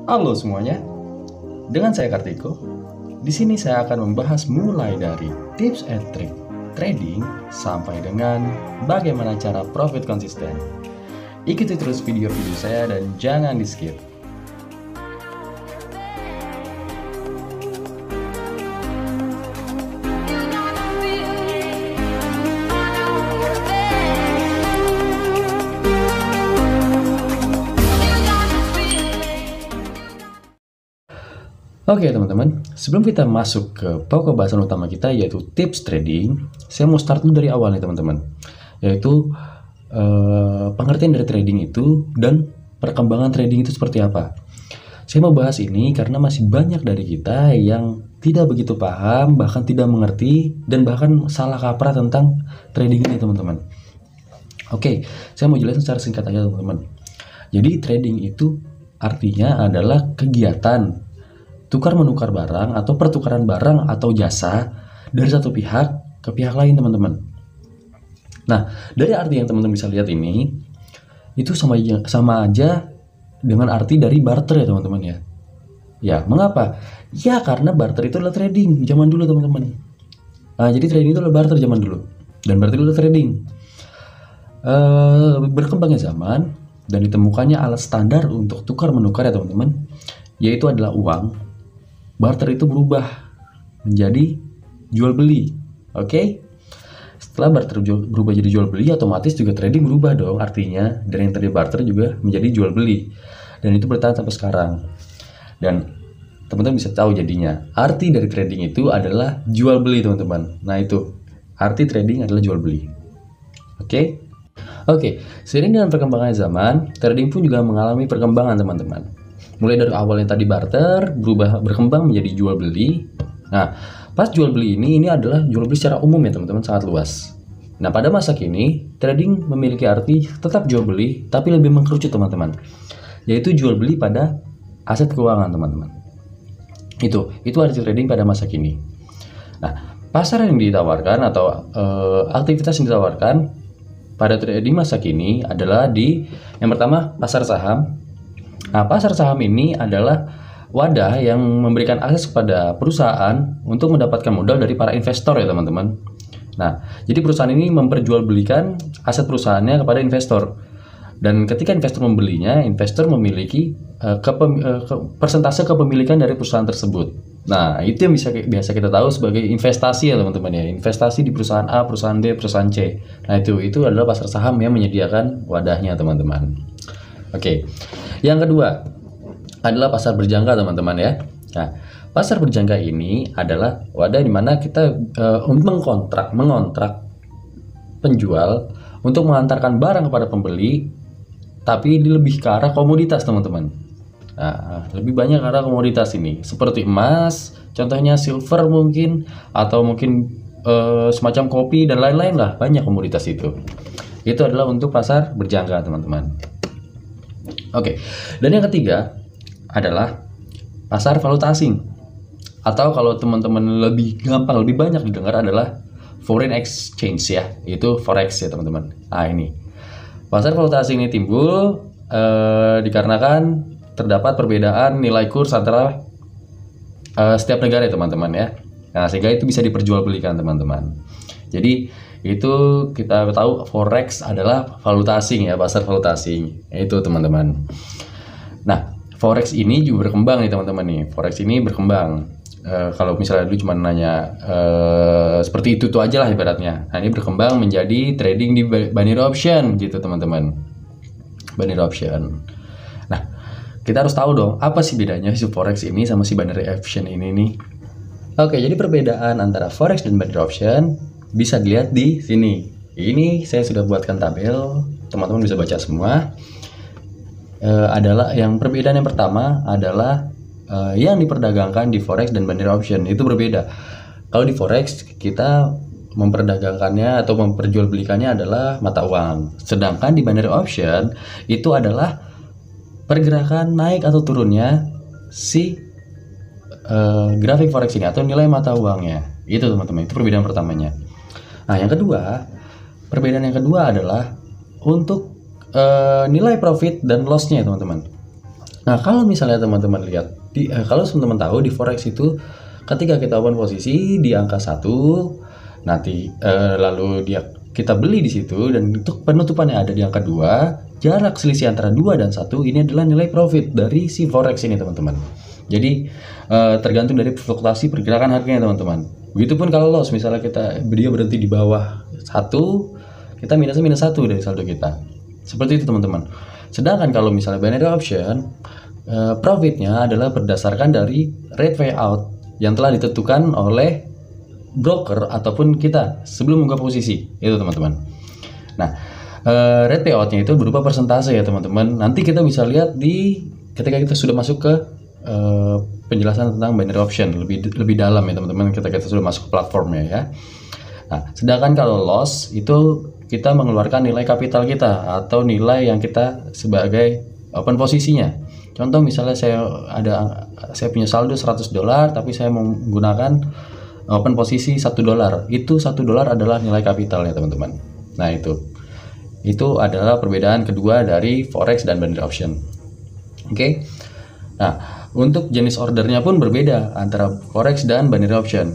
Halo semuanya, dengan saya Kartiko. Di sini saya akan membahas mulai dari tips and trick trading sampai dengan bagaimana cara profit konsisten. Ikuti terus video-video saya dan jangan di-skip. Oke teman-teman, sebelum kita masuk ke pokok bahasan utama kita yaitu tips trading, saya mau start dulu dari awal nih teman-teman, yaitu pengertian dari trading itu dan perkembangan trading itu seperti apa. Saya mau bahas ini karena masih banyak dari kita yang tidak begitu paham, bahkan tidak mengerti, dan bahkan salah kaprah tentang trading ini teman-teman. Oke, saya mau jelasin secara singkat aja teman-teman. Jadi trading itu artinya adalah kegiatan tukar-menukar barang atau pertukaran barang atau jasa dari satu pihak ke pihak lain teman-teman. Nah, dari arti yang teman-teman bisa lihat ini, itu sama aja dengan arti dari barter ya teman-teman ya. Ya, mengapa? Ya karena barter itu adalah trading zaman dulu teman-teman. Nah, jadi trading itu adalah barter zaman dulu. Dan barter itu adalah trading. Berkembangnya zaman dan ditemukannya alat standar untuk tukar-menukar ya teman-teman, yaitu adalah uang. Barter itu berubah menjadi jual beli. Oke? Setelah barter berubah jadi jual beli, otomatis juga trading berubah dong. Artinya dari yang tadi barter juga menjadi jual beli. Dan itu bertahan sampai sekarang. Dan teman-teman bisa tahu jadinya arti dari trading itu adalah jual beli teman-teman. Nah itu arti trading adalah jual beli. Oke? Oke, seiring dengan perkembangan zaman, trading pun juga mengalami perkembangan teman-teman. Mulai dari awal yang tadi barter, berkembang menjadi jual beli. Nah, pas jual beli ini adalah jual beli secara umum ya teman-teman, sangat luas. Nah, pada masa kini, trading memiliki arti tetap jual beli, tapi lebih mengkerucut teman-teman. Yaitu jual beli pada aset keuangan teman-teman. Itu arti trading pada masa kini. Nah, pasar yang ditawarkan atau aktivitas yang ditawarkan pada trading masa kini adalah yang pertama pasar saham. Nah, pasar saham ini adalah wadah yang memberikan akses kepada perusahaan untuk mendapatkan modal dari para investor ya teman-teman. Nah, jadi perusahaan ini memperjualbelikan aset perusahaannya kepada investor. Dan ketika investor membelinya, investor memiliki persentase kepemilikan dari perusahaan tersebut. Nah, itu yang biasa kita tahu sebagai investasi ya teman-teman ya. Investasi di perusahaan A, perusahaan B, perusahaan C. Nah, itu adalah pasar saham yang menyediakan wadahnya teman-teman. Oke. Yang kedua adalah pasar berjangka teman-teman ya. Nah, pasar berjangka ini adalah wadah di mana kita mengontrak penjual untuk mengantarkan barang kepada pembeli, tapi lebih ke arah komoditas teman-teman. Nah, lebih banyak ke arah komoditas ini, seperti emas, contohnya silver mungkin, atau mungkin semacam kopi dan lain-lain lah, banyak komoditas itu. Itu adalah untuk pasar berjangka teman-teman. Oke, dan yang ketiga adalah pasar valuta asing, atau kalau teman-teman lebih gampang, lebih banyak didengar adalah foreign exchange ya, itu forex ya teman-teman. Nah ini pasar valuta asing ini timbul dikarenakan terdapat perbedaan nilai kurs antara setiap negara ya teman-teman ya. Nah sehingga itu bisa diperjualbelikan teman-teman. Jadi itu kita tahu forex adalah valuta asing ya, pasar valuta asing itu teman-teman. Nah forex ini juga berkembang nih teman-teman nih. Forex ini berkembang. Kalau misalnya dulu cuma nanya seperti itu tuh aja lah ibaratnya. Nah ini berkembang menjadi trading di binary option gitu teman-teman. Binary option. Nah kita harus tahu dong apa sih bedanya si forex ini sama si binary option ini nih. Oke, jadi perbedaan antara forex dan binary option bisa dilihat di sini. Ini saya sudah buatkan tabel, teman-teman bisa baca semua. Adalah yang perbedaan yang pertama adalah yang diperdagangkan di forex dan binary option itu berbeda. Kalau di forex kita memperdagangkannya atau memperjualbelikannya adalah mata uang, sedangkan di binary option itu adalah pergerakan naik atau turunnya si grafik forex ini atau nilai mata uangnya. Itu teman-teman, itu perbedaan pertamanya. Nah, perbedaan yang kedua adalah untuk nilai profit dan loss-nya teman-teman. Nah, kalau misalnya teman-teman lihat kalau teman-teman tahu di forex itu ketika kita open posisi di angka 1, nanti lalu kita beli di situ dan untuk penutupannya ada di angka 2, jarak selisih antara 2 dan 1 ini adalah nilai profit dari si forex ini, teman-teman. Jadi tergantung dari fluktuasi pergerakan harganya, teman-teman. Begitupun kalau loss, misalnya dia berhenti di bawah 1, kita minusnya minus 1 dari saldo kita. Seperti itu, teman-teman. Sedangkan kalau misalnya binary option, profitnya adalah berdasarkan dari rate payout yang telah ditentukan oleh broker ataupun kita sebelum membuka posisi, itu teman-teman. Nah, rate payoutnya itu berupa persentase ya teman-teman. Nanti kita bisa lihat ketika kita sudah masuk ke penjelasan tentang binary option lebih dalam ya teman-teman, ketika kita sudah masuk ke platformnya ya. Nah, sedangkan kalau loss itu kita mengeluarkan nilai kapital kita atau nilai yang kita sebagai open posisinya. Contoh misalnya saya punya saldo $100, tapi saya menggunakan open posisi $1. Itu $1 adalah nilai kapital ya teman-teman. Nah, itu adalah perbedaan kedua dari forex dan binary option. Oke. Nah, untuk jenis ordernya pun berbeda antara forex dan binary option.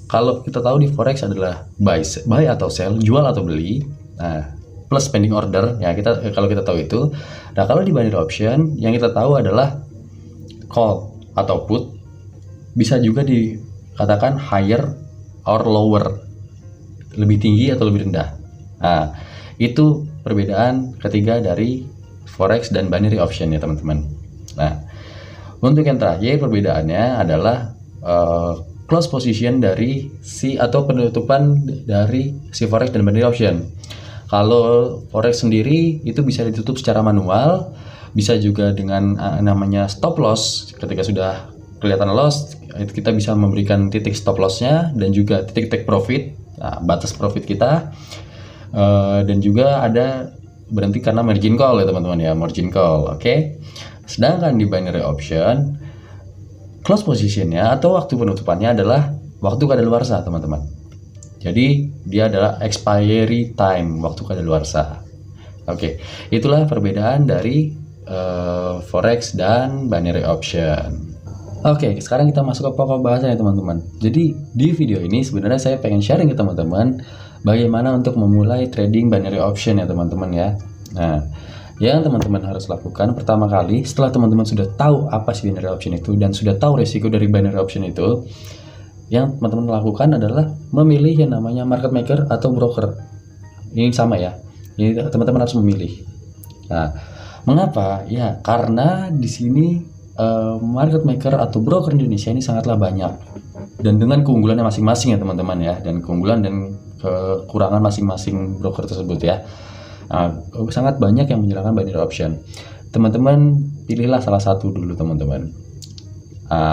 Kalau kita tahu di forex adalah buy atau sell, jual atau beli. Nah, plus pending order ya, kalau kita tahu itu. Nah, kalau di binary option yang kita tahu adalah call atau put, bisa juga dikatakan higher or lower, lebih tinggi atau lebih rendah. Nah, itu perbedaan ketiga dari forex dan binary option ya teman-teman. Nah, untuk yang terakhir perbedaannya adalah close position dari atau penutupan dari si forex dan binary option. Kalau forex sendiri itu bisa ditutup secara manual, bisa juga dengan namanya stop loss. Ketika sudah kelihatan loss, itu kita bisa memberikan titik stop lossnya dan juga titik take profit, batas profit kita, dan juga ada berhenti karena margin call ya teman-teman ya, margin call. Oke. Sedangkan di binary option, close positionnya atau waktu penutupannya adalah waktu kadaluarsa teman-teman. Jadi dia adalah expiry time, waktu kadaluarsa. Oke, itulah perbedaan dari forex dan binary option. Oke, sekarang kita masuk ke pokok bahasannya teman-teman. Jadi di video ini sebenarnya saya pengen sharing ke teman-teman bagaimana untuk memulai trading binary option ya teman-teman ya. Nah, yang teman-teman harus lakukan pertama kali setelah teman-teman sudah tahu apa sih binary option itu dan sudah tahu resiko dari binary option itu, yang teman-teman lakukan adalah memilih yang namanya market maker atau broker. Ini sama ya, ini teman-teman harus memilih. Nah, mengapa? Ya, karena di sini market maker atau broker Indonesia ini sangatlah banyak dan dengan keunggulannya masing-masing ya teman-teman ya, dan keunggulan dan kekurangan masing-masing broker tersebut ya. Sangat banyak yang menjalankan binary option. Teman-teman pilihlah salah satu dulu teman-teman.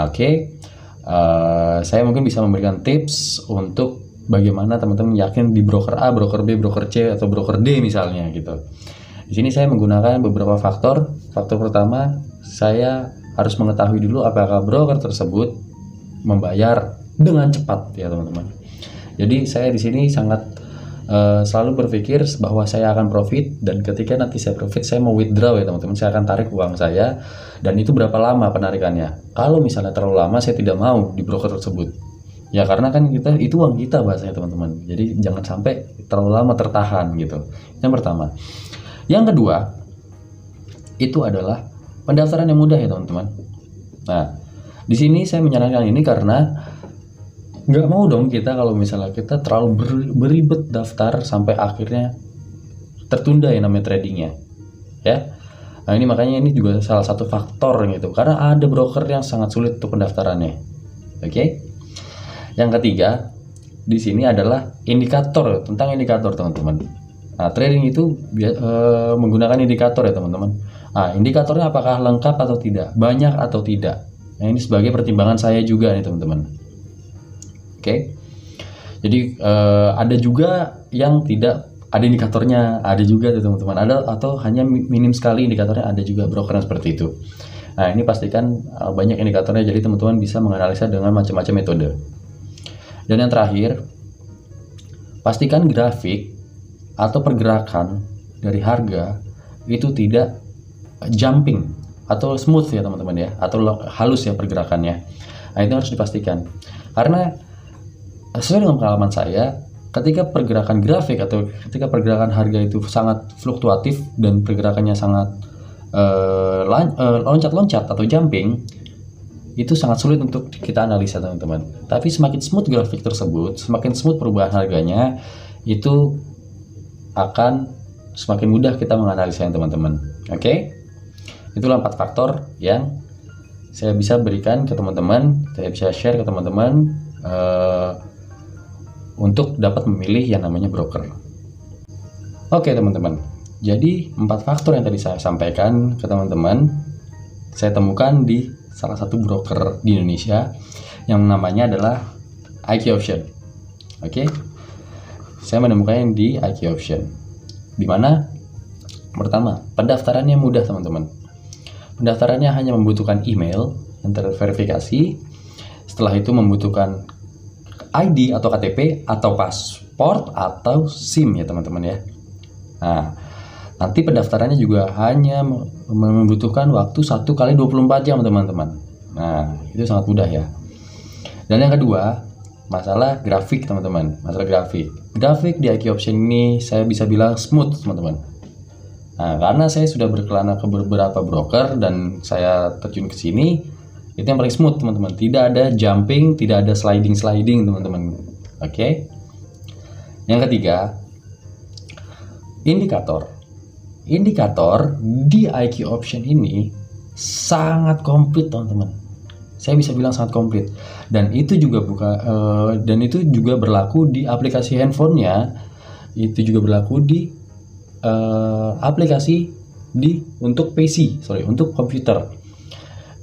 Oke. Saya mungkin bisa memberikan tips untuk bagaimana teman-teman yakin di broker A, broker B, broker C atau broker D misalnya gitu. Di sini saya menggunakan beberapa faktor. Faktor pertama, saya harus mengetahui dulu apakah broker tersebut membayar dengan cepat ya teman-teman. Jadi saya di sini sangat selalu berpikir bahwa saya akan profit, dan ketika nanti saya profit saya mau withdraw ya teman-teman, saya akan tarik uang saya, dan itu berapa lama penarikannya. Kalau misalnya terlalu lama saya tidak mau di broker tersebut ya, karena kan itu uang kita bahasanya teman-teman, jadi jangan sampai terlalu lama tertahan gitu. Yang pertama. Yang kedua itu adalah pendaftaran yang mudah ya teman-teman. Nah, di sini saya menyarankan ini karena nggak mau dong kita kalau misalnya kita terlalu beribet daftar sampai akhirnya tertunda ya namanya tradingnya ya. Nah, ini makanya ini juga salah satu faktor gitu, karena ada broker yang sangat sulit untuk pendaftarannya. Oke. Yang ketiga di sini adalah indikator, tentang indikator teman-teman. Nah, trading itu menggunakan indikator ya teman-teman. Nah, indikatornya apakah lengkap atau tidak, banyak atau tidak. Nah, ini sebagai pertimbangan saya juga nih teman-teman. Oke. Jadi ada juga yang tidak ada indikatornya, ada juga teman-teman, ada atau hanya minim sekali indikatornya, ada juga broker yang seperti itu. Nah, ini pastikan banyak indikatornya, jadi teman-teman bisa menganalisa dengan macam-macam metode. Dan yang terakhir, pastikan grafik atau pergerakan dari harga itu tidak jumping atau smooth ya teman-teman ya, atau halus ya pergerakannya. Nah, itu harus dipastikan. Karena sesuai dengan pengalaman saya, ketika pergerakan grafik atau ketika pergerakan harga itu sangat fluktuatif dan pergerakannya sangat loncat-loncat atau jumping, itu sangat sulit untuk kita analisa teman-teman. Tapi semakin smooth grafik tersebut, semakin smooth perubahan harganya, itu akan semakin mudah kita menganalisanya teman-teman. Oke? Itulah 4 faktor yang saya bisa berikan ke teman-teman, saya bisa share ke teman-teman untuk dapat memilih yang namanya broker. Oke teman-teman, jadi 4 faktor yang tadi saya sampaikan ke teman-teman, saya temukan di salah satu broker di Indonesia yang namanya adalah IQ Option. Oke, saya menemukannya di IQ Option, di mana pertama, pendaftarannya mudah teman-teman. Pendaftarannya hanya membutuhkan email yang terverifikasi. Setelah itu membutuhkan ID atau KTP atau paspor atau SIM ya teman-teman ya. Nah, nanti pendaftarannya juga hanya membutuhkan waktu 1 kali 24 jam teman-teman. Nah, itu sangat mudah ya. Dan yang kedua, masalah grafik teman-teman. Masalah grafik. Grafik di IQ Option ini saya bisa bilang smooth teman-teman. Nah, karena saya sudah berkelana ke beberapa broker dan saya terjun ke sini, itu yang paling smooth teman-teman. Tidak ada jumping, tidak ada sliding teman-teman. Oke. Yang ketiga, indikator. Indikator di IQ Option ini sangat komplit teman-teman. Saya bisa bilang sangat komplit. Dan itu juga berlaku di aplikasi handphonenya. Itu juga berlaku di aplikasi untuk komputer.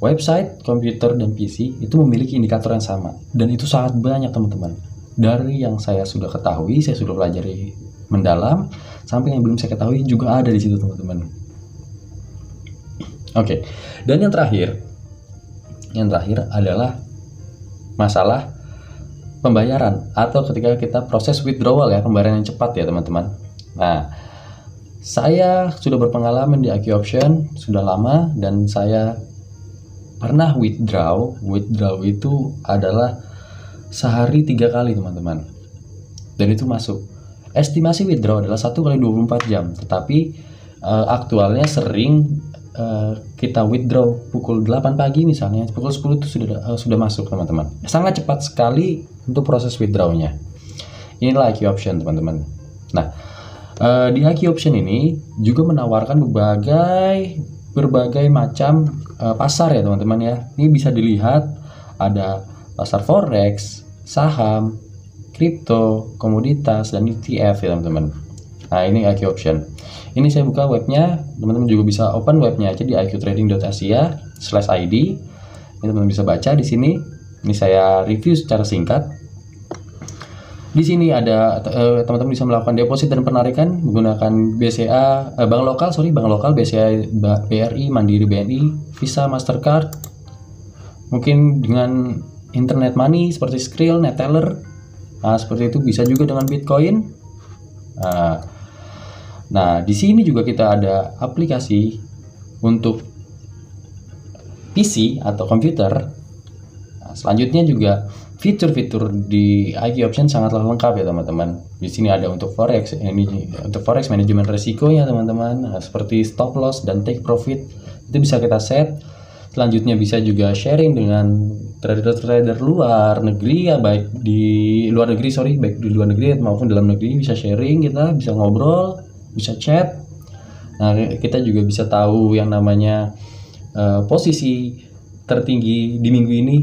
Website, komputer, dan PC itu memiliki indikator yang sama, dan itu sangat banyak teman-teman. Dari yang saya sudah ketahui, saya sudah pelajari mendalam, sampai yang belum saya ketahui juga ada di situ teman-teman. Oke, dan yang terakhir adalah masalah pembayaran atau ketika kita proses withdrawal ya, pembayaran yang cepat ya teman-teman. Nah, saya sudah berpengalaman di IQ Option sudah lama dan saya pernah withdraw itu adalah sehari 3 kali teman-teman, dan itu masuk. Estimasi withdraw adalah 1 kali 24 jam, tetapi aktualnya sering kita withdraw pukul 8 pagi misalnya, pukul 10 itu sudah masuk teman-teman. Sangat cepat sekali untuk proses withdrawnya. Inilah IQ Option teman-teman. Nah, di IQ Option ini juga menawarkan berbagai macam pasar ya teman-teman ya. Ini bisa dilihat ada pasar forex, saham, kripto, komoditas, dan ETF ya teman-teman. Nah, ini IQ Option. Ini saya buka webnya, teman-teman juga bisa open webnya aja di iqtrading.asia/id. Ini teman-teman bisa baca di sini. Ini saya review secara singkat. Di sini ada teman-teman bisa melakukan deposit dan penarikan menggunakan BCA, bank lokal BCA, BRI, Mandiri, BNI, Visa, Mastercard. Mungkin dengan internet money seperti Skrill, Neteller. Nah, seperti itu, bisa juga dengan Bitcoin. Nah, di sini juga kita ada aplikasi untuk PC atau komputer. Nah, selanjutnya juga fitur-fitur di IQ Option sangatlah lengkap ya teman-teman. Di sini ada untuk forex, ini untuk forex manajemen resikonya teman-teman. Nah, seperti stop loss dan take profit itu bisa kita set. Selanjutnya bisa juga sharing dengan trader-trader luar negeri ya, baik di luar negeri maupun dalam negeri, bisa sharing, kita bisa ngobrol, bisa chat. Nah, kita juga bisa tahu yang namanya posisi tertinggi di minggu ini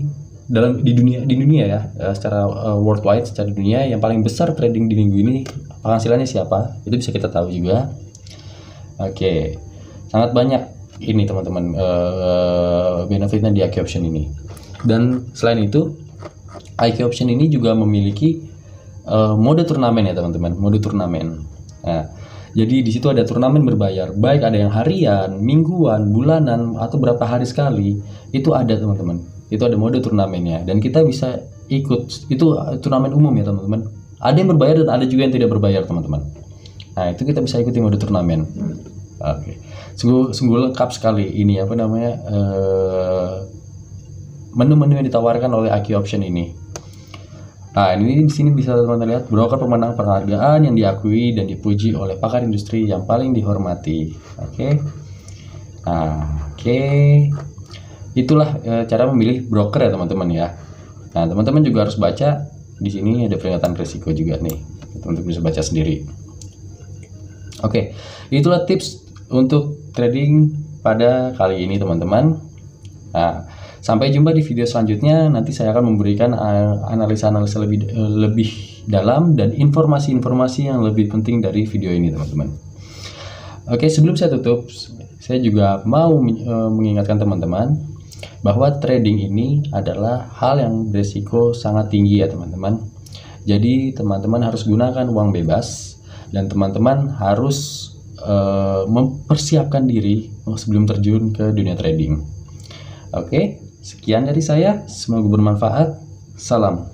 di dunia ya, secara worldwide, secara dunia yang paling besar trading di minggu ini penghasilannya siapa, itu bisa kita tahu juga. Oke, sangat banyak ini teman-teman benefitnya di IQ Option ini. Dan selain itu, IQ Option ini juga memiliki mode turnamen ya teman-teman, mode turnamen. Nah, jadi di situ ada turnamen berbayar, baik ada yang harian, mingguan, bulanan, atau berapa hari sekali, itu ada teman-teman. Itu ada mode turnamennya, dan kita bisa ikut. Itu turnamen umum ya teman-teman. Ada yang berbayar dan ada juga yang tidak berbayar teman-teman. Nah, itu kita bisa ikuti mode turnamen. Oke. Sungguh lengkap sekali ini apa namanya menu-menu yang ditawarkan oleh Aki Option ini. Nah, ini di sini bisa teman-teman lihat broker pemenang penghargaan yang diakui dan dipuji oleh pakar industri yang paling dihormati. Oke. Nah, oke. Itulah cara memilih broker ya teman-teman ya. Nah, teman-teman juga harus baca di sini ada peringatan risiko juga nih. Teman-teman bisa baca sendiri. Oke. Itulah tips untuk trading pada kali ini teman-teman. Nah, sampai jumpa di video selanjutnya. Nanti saya akan memberikan analisa-analisa lebih dalam dan informasi-informasi yang lebih penting dari video ini teman-teman. Oke, sebelum saya tutup, saya juga mau mengingatkan teman-teman bahwa trading ini adalah hal yang berisiko sangat tinggi ya teman-teman. Jadi teman-teman harus gunakan uang bebas dan teman-teman harus mempersiapkan diri sebelum terjun ke dunia trading. Oke, sekian dari saya. Semoga bermanfaat. Salam.